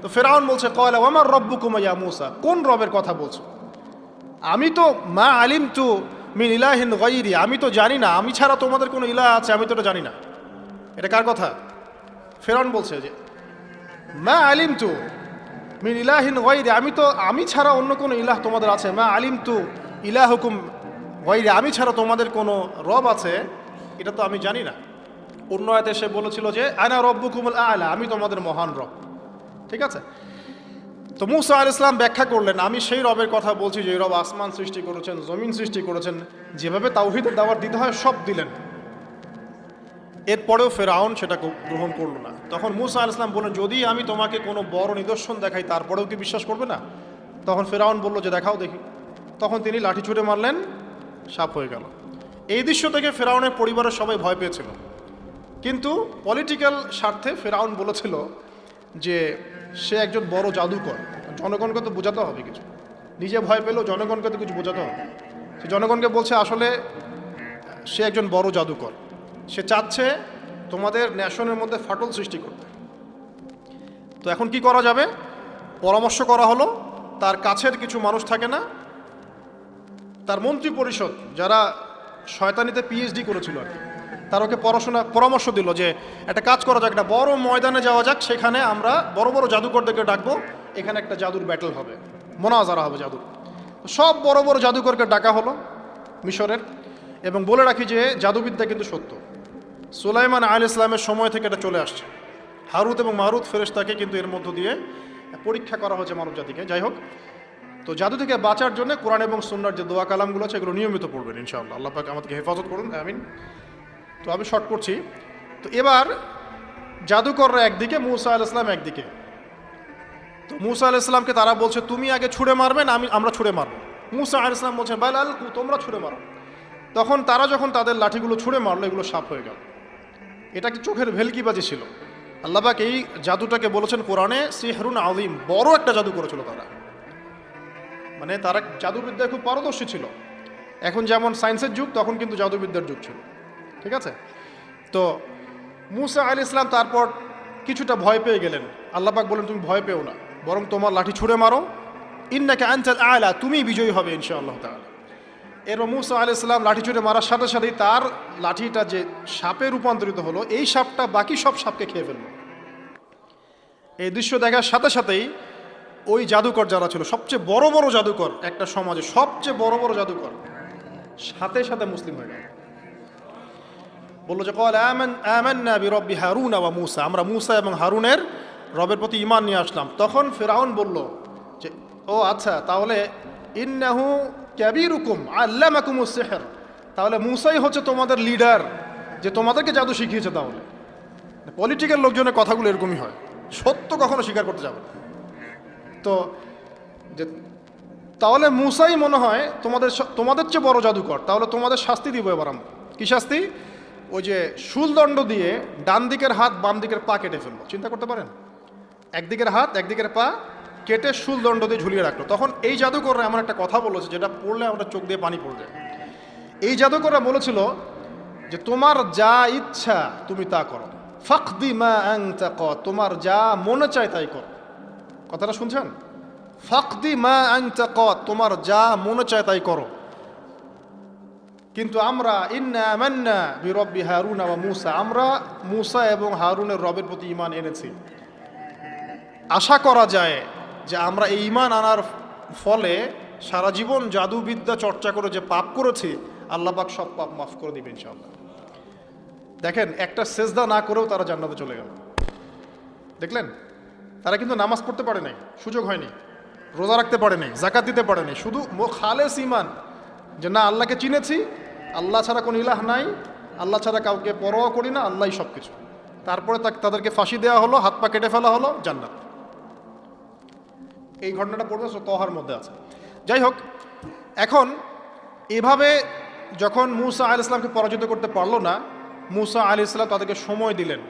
তো ফিরআউন বলছে ক্বালা ওয়ামা রাব্বুকুম ইয়া মূসা, কোন রবের কথা বলছো? আমি তো মা আলিমতু মিন ইলাহিন গায়রি, আমি তো জানি না, আমি ছাড়া তোমাদের কোনো ইলাহ আছে আমি তো এটা জানি না। এটা কার কথা? ফিরআউন বলছে যে মা আলিমতু মিন ইলাহিন গায়রি, আমি ছাড়া অন্য কোনো ইলাহ তোমাদের আছে, মা আলিমতু ইলাহুকুম গায়রি, আমি ছাড়া তোমাদের কোনো রব আছে এটা তো আমি জানি না। অন্য আয়াতে সে বলেছিল যে আনা রব্বুকুমুল আ'লা, আমি তোমাদের মহান রব। ঠিক আছে, তো মূসা আলাইহিস সালাম ব্যাখ্যা করলেন, আমি সেই রবের কথা বলছি যে রব আসমান সৃষ্টি করেছেন, জমিন সৃষ্টি করেছেন, যেভাবে তাওহীদের দাওয়াত দিতে হয় সব দিলেন। এরপরেও ফেরাউন সেটা গ্রহণ করলো না। তখন মূসা আলাইহিস সালাম বললেন, যদি আমি তোমাকে কোনো বড় নিদর্শন দেখাই তারপরেও কি বিশ্বাস করবে না? তখন ফেরাউন বলল যে দেখাও দেখি। তখন তিনি লাঠি ছুঁড়ে মারলেন, সাপ হয়ে গেল। এই দৃশ্য থেকে ফেরাউনের পরিবারের সবাই ভয় পেয়েছিল, কিন্তু পলিটিক্যাল স্বার্থে ফেরাউন বলেছিল যে সে একজন বড় জাদুকর, জনগণকে তো বোঝাতে হবে কিছু, নিজে ভয় পেলেও জনগণকে তো কিছু বোঝাতে হবে। সে জনগণকে বলছে আসলে সে একজন বড় জাদুকর, সে চাচ্ছে তোমাদের ন্যাশনের মধ্যে ফাটল সৃষ্টি করতে। তো এখন কি করা যাবে? পরামর্শ করা হলো, তার কাছের কিছু মানুষ থাকে না, তার মন্ত্রী পরিষদ যারা শয়তানিতে পিএইচডি করেছিল আর কি, তার ওকে পরামর্শ দিল যে একটা কাজ করা যাক, একটা বড় ময়দানে যাওয়া যাক, সেখানে আমরা বড় বড় জাদুকরদেরকে ডাকবো, এখানে একটা জাদুর ব্যাটল হবে, মোনাজারা হবে জাদুর। সব বড় বড় জাদুকরকে ডাকা হলো মিশরের, এবং বলে রাখি যে জাদুবিদ্যা কিন্তু সত্য। সুলাইমান আলাইহিস সালামের সময় থেকে এটা চলে আসছে। হারুত এবং মারুত ফেরেশতাকে কিন্তু এর মধ্য দিয়ে পরীক্ষা করা হয়েছে মানব জাতিকে। যাই হোক, তো জাদু থেকে বাঁচার জন্য কোরআন এবং সুন্নাহর যে দোয়া কালামগুলো আছে এগুলো নিয়মিত পড়বেন ইনশাআল্লাহ। আল্লাহ পাক আমাদেরকে হেফাজত করুন, আমিন। তো আমি শর্ট করছি। তো এবার জাদুকররা একদিকে, মূসা আলাইহিস সালাম একদিকে। তো মূসা আলাইহিস সালামকে তারা বলছে তুমি আগে ছুঁড়ে মারবেন, আমরা ছুঁড়ে মারবো। মূসা আলাইহিস সালাম বলছেন বাল আলকু, তোমরা ছুঁড়ে মারো। তখন তারা যখন তাদের লাঠিগুলো ছুঁড়ে মারলো এগুলো সাপ হয়ে গেল। এটা কি চোখের ভেলকিবাজি ছিল? আল্লাহ পাক এই জাদুটাকে বলেছেন কোরআনে সিহরুন আযীম, বড় একটা জাদু করেছিল তারা। মানে তারা জাদুবিদ্যায় খুব পারদর্শী ছিল। এখন যেমন সায়েন্সের যুগ, তখন কিন্তু জাদুবিদ্যার যুগ ছিল। ঠিক আছে? তো মূসা আলাইহিস সালাম তারপর কিছুটা ভয় পেয়ে গেলেন। আল্লাহ পাক বলেন তুমি ভয় পেও না, বরং তোমার লাঠি ছুঁড়ে মারো, ইন্নাকা আনতাল আ'লা, তুমি বিজয়ী হবে ইনশাআল্লাহ তাআলা। এরপর মূসা আলাইহিস সালাম লাঠি ছুঁড়ে মারার সাথে সাথেই তার লাঠিটা যে সাপে রূপান্তরিত হলো, এই সাপটা বাকি সব সাপকে খেয়ে ফেলল। এই দৃশ্য দেখার সাথে সাথেই ওই জাদুকর যারা ছিল, সবচেয়ে বড় বড় জাদুকর, একটা সমাজে সবচেয়ে বড় বড় জাদুকর, সাথে সাথে মুসলিম হয়ে গেল। বললো যে ক্বাল আমান্না বিরব্বি হারুন ওয়া মূসা, আমরা মূসা এবং হারুনের রবের প্রতি ঈমান নিয়ে আসলাম। তখন ফিরআউন বলল যে ও আচ্ছা, তাহলে ইন্নাহু কাবীরুকুম আল্লামাকুমুস সিহর, তাহলে মূসাই হচ্ছে তোমাদের লিডার, যে তোমাদেরকে জাদু শিখিয়েছে। তাহলে পলিটিক্যাল লোকজনের কথাগুলো এরকমই হয়, সত্য কখনো স্বীকার করতে যাবে না। তো যে তাহলে মূসাই মনে হয় তোমাদের চেয়ে বড় জাদুকর, তাহলে তোমাদের শাস্তি দিব এবার আমরা। কি শাস্তি? ওই যে শুলদণ্ড দিয়ে ডান দিকের হাত বাম দিকের পা কেটে ফেললো। চিন্তা করতে পারেন, একদিকের হাত একদিকের পা কেটে শুলদণ্ড দিয়ে ঝুলিয়ে রাখলো। তখন এই জাদুকররা এমন একটা কথা বলেছে যেটা পড়লে আমরা চোখ দিয়ে পানি পড়বে। এই জাদুকররা বলেছিল যে তোমার যা ইচ্ছা তুমি তা করো, ফাকদি মা আনতা ক, তোমার যা মনে চায় তাই করো। কথাটা শুনছেন? ফাকদি মা আনতা ক, তোমার যা মনে চায় তাই করো। কিন্তু আমরা ইন্না আমান্না বিরব্বি হারুন ওয়া মূসা, আমরা মূসা এবং হারুনের রবের প্রতি ঈমান এনেছি। আশা করা যায় যে আমরা এই ঈমান আনার ফলে সারা জীবন জাদুবিদ্যা চর্চা করে যে পাপ করেছি, আল্লাহ পাক সব পাপ মাফ করে দিবেন ইনশাআল্লাহ। দেখেন, একটা সেজদা না করেও তারা জান্নাতে চলে গেল। দেখলেন, তারা কিন্তু নামাজ পড়তে পারে নাই, সুযোগ হয়নি, রোজা রাখতে পারে নাই, জাকাত দিতে পারে নাই, শুধু খালেস ঈমান যে না আল্লাহকে চিনেছি, আল্লাহ ছাড়া কোনো ইলাহ নাই, আল্লাহ ছাড়া কাউকে পরোয়া করি না, আল্লাহই সব কিছু। তারপরে তাদেরকে ফাঁসি দেওয়া হলো, হাত পা কেটে ফেলা হলো, জান্নাত। এই ঘটনাটা পড়বে তহার মধ্যে আছে। যাই হোক, এখন এভাবে যখন মূসা আলাইহিস সালামকে পরাজিত করতে পারলো না, মূসা আলাইহিস সালাম তাদেরকে সময় দিলেন,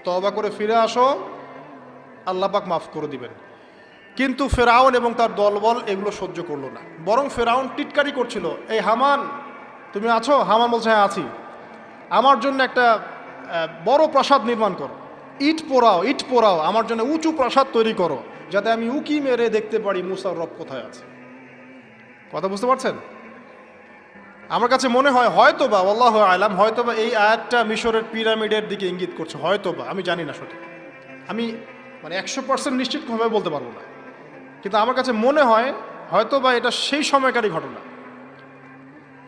তওবা করে ফিরে আসো, আল্লাহ পাক মাফ করে দিবেন। কিন্তু ফেরাউন এবং তার দলবল এগুলো সহ্য করলো না, বরং ফেরাউন টিটকারি করছিল, এই হামান তুমি আছো? হামান বলছে হ্যাঁ আছি, আমার জন্য একটা বড় প্রাসাদ নির্মাণ করো, ইট পোড়াও, আমার জন্য উঁচু প্রাসাদ তৈরি করো, যাতে আমি উকি মেরে দেখতে পারি মূসার রব কোথায় আছে। কথা বুঝতে পারছেন? আমার কাছে মনে হয় হয়তোবা, আল্লাহু আ'লাম, হয়তোবা এই আয়াতটা মিশরের পিরামিডের দিকে ইঙ্গিত করছে, হয়তোবা, আমি জানি না সঠিক, আমি মানে 100% নিশ্চিতভাবে বলতে পারবো না, কিন্তু আমার কাছে মনে হয় হয়তোবা এটা সেই সময়কারই ঘটনা,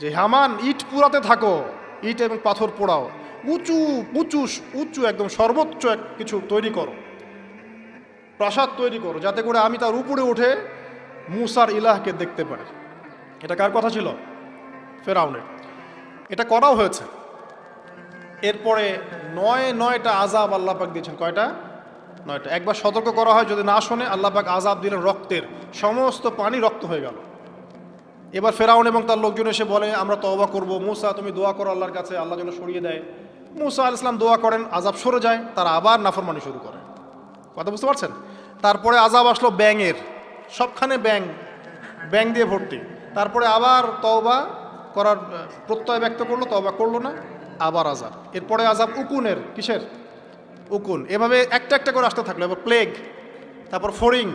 যে হামান ইট পুরাতে থাকো, ইট এবং পাথর পোড়াও, উঁচু উঁচু উঁচু একদম সর্বোচ্চ কিছু তৈরি করো, প্রাসাদ তৈরি করো, যাতে করে আমি তার উপরে উঠে মূসার ইলাহকে দেখতে পারি। এটা কার কথা ছিল? ফেরাউনের। এটা করাও হয়েছে। এরপরে 9টা আযাব আল্লাহ পাক দিয়েছেন। কয়টা? 9টা। একবার সতর্ক করা হয়, যদি না শোনে আল্লাহ পাক আযাব দিলেন রক্তের, সমস্ত পানি রক্ত হয়ে গেল। এবার ফেরাউন এবং তার লোকজন এসে বলে আমরা তওবা করব, মূসা তুমি দোয়া করো আল্লাহর কাছে, আল্লাহ যেন সরিয়ে দেয়। মূসা আলাইহিস সালাম দোয়া করেন, আযাব সরে যায়, তারা আবার নাফরমানি শুরু করে। কথা বুঝতে পারছেন? তারপরে আযাব আসলো ব্যাঙের, সবখানে ব্যাঙ দিয়ে ভর্তি। তারপরে আবার তওবা করার প্রত্যয় ব্যক্ত করলো, তওবা করলো না, আবার আযাব। এরপরে আযাব উকুনের, কিসের? উকুন। এভাবে একটা একটা করে আসতে থাকলো। এবার প্লেগ, তারপর ফড়িং।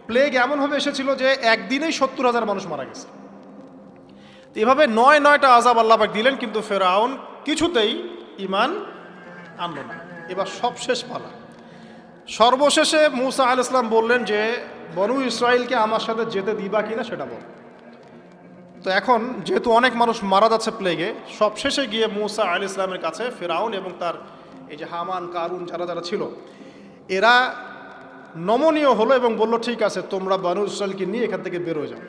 প্লেগ এমনভাবে এসেছিল যে একদিনেই 70,000 মানুষ মারা গেছে। এভাবে 9টা আযাব আল্লাহ পাক দিলেন, কিন্তু ফেরাউন কিছুতেই ঈমান আনলো না। এবার সব শেষ পালা। সর্বশেষে মূসা আলাইহিস সালাম বললেন যে বনু ইসরাইলকে আমার সাথে যেতে দিবা কিনা সেটা বল। তো এখন যেহেতু অনেক মানুষ মারা যাচ্ছে প্লেগে, সবশেষে গিয়ে মূসা আলাইহিস সালামের কাছে ফিরআউন এবং তার এই যে হামান, কারুন, যারা যারা ছিল, এরা নমনীয় হলো এবং বলল, ঠিক আছে, তোমরা বনু ইসরাইলকে নিয়ে এখান থেকে বের হয়ে যাও,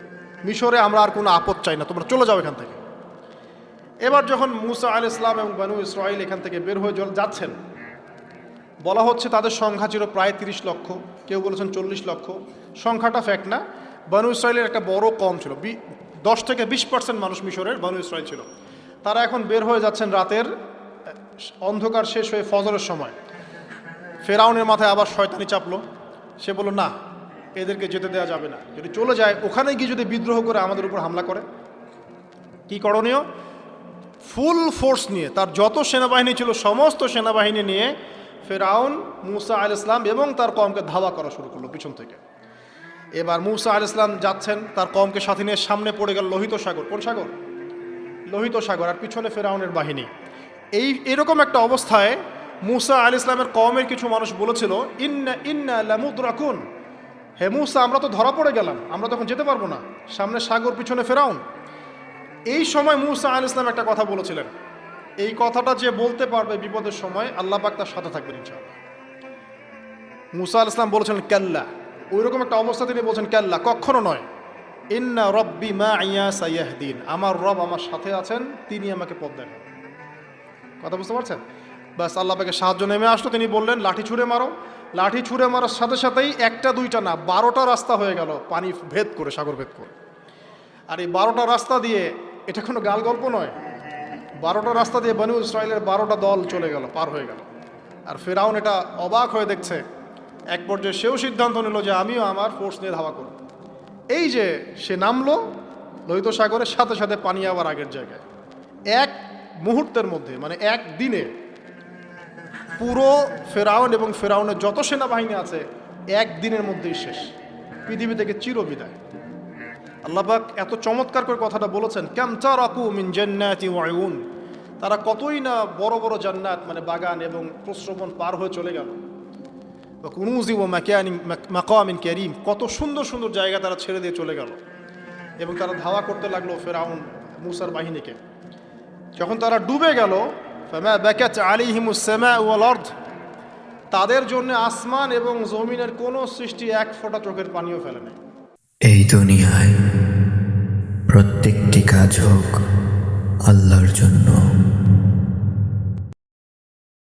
মিশরে আমরা আর কোনো আপদ চাই না, তোমরা চলে যাও এখান থেকে। এবার যখন মূসা আলাইহিস সালাম এবং বনু ইসরাইল এখান থেকে বের হয়ে যাচ্ছেন, বলা হচ্ছে তাদের সংখ্যা ছিল প্রায় 30 লক্ষ, কেউ বলেছেন 40 লক্ষ। সংখ্যাটা ফ্যাক্ট না, বনু ইসরাইলের একটা বড় কম ছিল, 10 থেকে 20% মানুষ মিশরের বনু ইসরাইল ছিল। তারা এখন বের হয়ে যাচ্ছেন রাতের অন্ধকার শেষ হয়ে ফজরের সময়। ফেরাউনের মাথায় আবার শয়তানি চাপলো, সে বলল, না, এদেরকে যেতে দেওয়া যাবে না, যদি চলে যায় ওখানে গিয়ে যদি বিদ্রোহ করে আমাদের উপর হামলা করে, কি করণীয়? ফুল ফোর্স নিয়ে, তার যত সেনাবাহিনী ছিল সমস্ত সেনাবাহিনী নিয়ে ফেরাউন মূসা আলাইহিস সালাম এবং তার কওমকে ধাওয়া করা শুরু করলো পিছন থেকে। এবার মূসা আলাইহিস সালাম যাচ্ছেন, তার কওমকে সাথে নিয়ে, সামনে পড়ে গেল লোহিত সাগর। কোন সাগর? লোহিত সাগর। আর পিছনে ফেরাউনের বাহিনী। এরকম একটা অবস্থায় মূসা আলাইহিস সালামের কওমের কিছু মানুষ বলেছিল, ইন্না ইন্না লামুদরাকুন, হে মূসা, আমরা তো ধরা পড়ে গেলাম, আমরা তখন যেতে পারবো না, সামনে সাগর, পিছনে ফেরাউন। এই সময় মূসা আলাইহিস সালাম একটা কথা বলেছিলেন, এই কথাটা যে বলতে পারবে বিপদের সময়, আল্লাহ পাক তার সাথে থাকবেন ইনশাআল্লাহ। মূসা আলাইহিস সালাম বলেছেন কাল্লা, ওইরকম একটা অবস্থা তিনি বলছেন কাল্লা, কখনো নয়, ইন্না রব্বি মাইয়া সাইয়াহদিন, আমার রব আমার সাথে আছেন, তিনি আমাকে পথ দেখান। কথা বুঝতে পারছেন? বাস আল্লাহ পাকের সাহায্য নেমে আসলো, তিনি বললেন লাঠি ছুঁড়ে মারো। লাঠি ছুঁড়ে মারার সাথে সাথেই একটা দুইটা না, 12টা রাস্তা হয়ে গেল পানি ভেদ করে, সাগর ভেদ করে। আর এই 12টা রাস্তা দিয়ে, এটা কোনো গাল গল্প নয়, 12টা রাস্তা দিয়ে বনু ইসরাইলের 12টা দল চলে গেল, পার হয়ে গেল। আর ফেরাউন এটা অবাক হয়ে দেখছে। এক পর্যায়ে সেও সিদ্ধান্ত নিল যে আমিও আমার ফোর্স নিয়ে ধাওয়া করব। এই যে সে নামলো লোহিত সাগরের, সাথে সাথে পানি আবার আগের জায়গায়। এক মুহূর্তের মধ্যে, মানে এক দিনে পুরো ফেরাউন এবং ফেরাউনের যত সেনাবাহিনী আছে এক দিনের মধ্যেই শেষ, পৃথিবী থেকে চিরবিদায়। আল্লাহ পাক এত চমৎকার করে কথাটা বলেছেন, কাম তারাকু মিন জান্নাতি ওয়া উয়ুন, তারা কতই না বড় বড় জান্নাত, মানে বাগান এবং প্রস্রবণ পার হয়ে চলে গেল। ওয়া কুনুজি ওয়া মাকামিন কারীম, কত সুন্দর সুন্দর জায়গা তারা ছেড়ে দিয়ে চলে গেল। এবং তারা ধাওয়া করতে লাগলো ফেরাউন মূসার বাহিনীকে। যখন তারা ডুবে গেল, ফামা বাকাত আলাইহিমুস সামাউ ওয়াল আরদ, তাদের জন্য আসমান এবং জমিনের কোনো সৃষ্টি এক ফোঁটা চোখের পানিও ফেলে নাই। এই দুনিয়ায় প্রত্যেকটি কাজ হোক আল্লাহর জন্য।